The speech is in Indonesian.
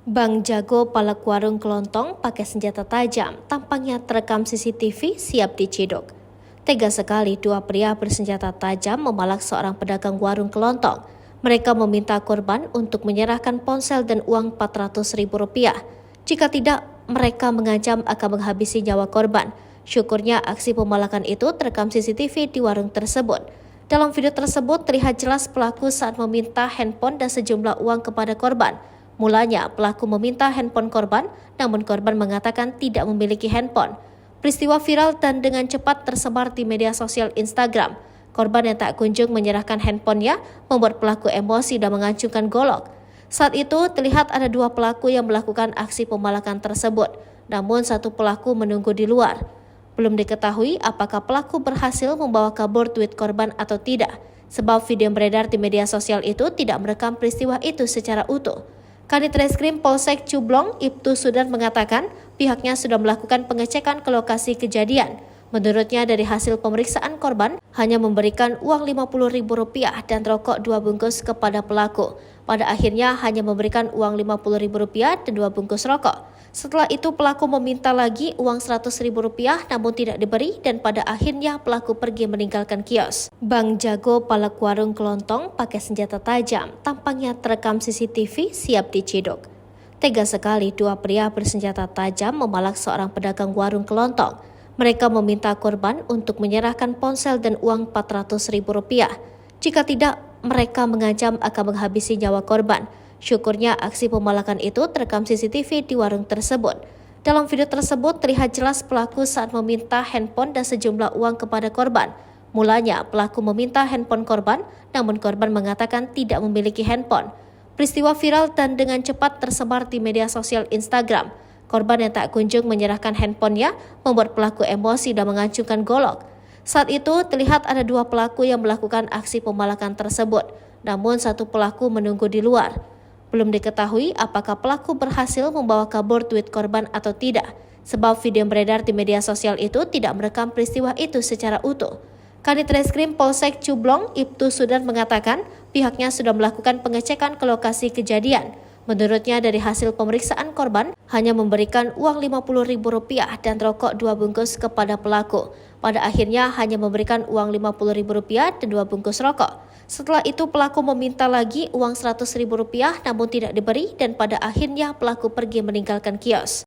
Bang Jago palak warung kelontong pakai senjata tajam, tampaknya terekam CCTV siap diciduk. Tega sekali dua pria bersenjata tajam memalak seorang pedagang warung kelontong. Mereka meminta korban untuk menyerahkan ponsel dan uang Rp400.000. Jika tidak, mereka mengancam akan menghabisi nyawa korban. Syukurnya aksi pemalakan itu terekam CCTV di warung tersebut. Dalam video tersebut terlihat jelas pelaku saat meminta handphone dan sejumlah uang kepada korban. Mulanya, pelaku meminta handphone korban, namun korban mengatakan tidak memiliki handphone. Peristiwa viral dan dengan cepat tersebar di media sosial Instagram. Korban yang tak kunjung menyerahkan handphonenya membuat pelaku emosi dan mengacungkan golok. Saat itu, terlihat ada dua pelaku yang melakukan aksi pemalakan tersebut, namun satu pelaku menunggu di luar. Belum diketahui apakah pelaku berhasil membawa kabur duit korban atau tidak, sebab video yang beredar di media sosial itu tidak merekam peristiwa itu secara utuh. Kanit Reskrim Polsek Cublong, Ibtu Sudan mengatakan pihaknya sudah melakukan pengecekan ke lokasi kejadian. Menurutnya dari hasil pemeriksaan korban hanya memberikan uang Rp50.000 dan rokok 2 bungkus kepada pelaku. Pada akhirnya hanya memberikan uang Rp50.000 dan 2 bungkus rokok. Setelah itu pelaku meminta lagi uang Rp100.000 namun tidak diberi dan pada akhirnya pelaku pergi meninggalkan kios. Bang Jago palak warung kelontong pakai senjata tajam, tampaknya terekam CCTV siap diciduk. Tega sekali dua pria bersenjata tajam memalak seorang pedagang warung kelontong. Mereka meminta korban untuk menyerahkan ponsel dan uang Rp400.000. Jika tidak, mereka mengancam akan menghabisi nyawa korban. Syukurnya aksi pemalakan itu terekam CCTV di warung tersebut. Dalam video tersebut terlihat jelas pelaku saat meminta handphone dan sejumlah uang kepada korban. Mulanya, pelaku meminta handphone korban, namun korban mengatakan tidak memiliki handphone. Peristiwa viral dan dengan cepat tersebar di media sosial Instagram. Korban yang tak kunjung menyerahkan handphonenya membuat pelaku emosi dan mengacungkan golok. Saat itu terlihat ada dua pelaku yang melakukan aksi pemalakan tersebut, namun satu pelaku menunggu di luar. Belum diketahui apakah pelaku berhasil membawa kabur duit korban atau tidak, sebab video yang beredar di media sosial itu tidak merekam peristiwa itu secara utuh. Kanit Reskrim Polsek Cublong, Ibtu Sudan mengatakan pihaknya sudah melakukan pengecekan ke lokasi kejadian. Menurutnya dari hasil pemeriksaan korban hanya memberikan uang Rp50.000 dan rokok 2 bungkus kepada pelaku. Pada akhirnya hanya memberikan uang Rp50.000 dan 2 bungkus rokok. Setelah itu pelaku meminta lagi uang Rp100.000 namun tidak diberi dan pada akhirnya pelaku pergi meninggalkan kios.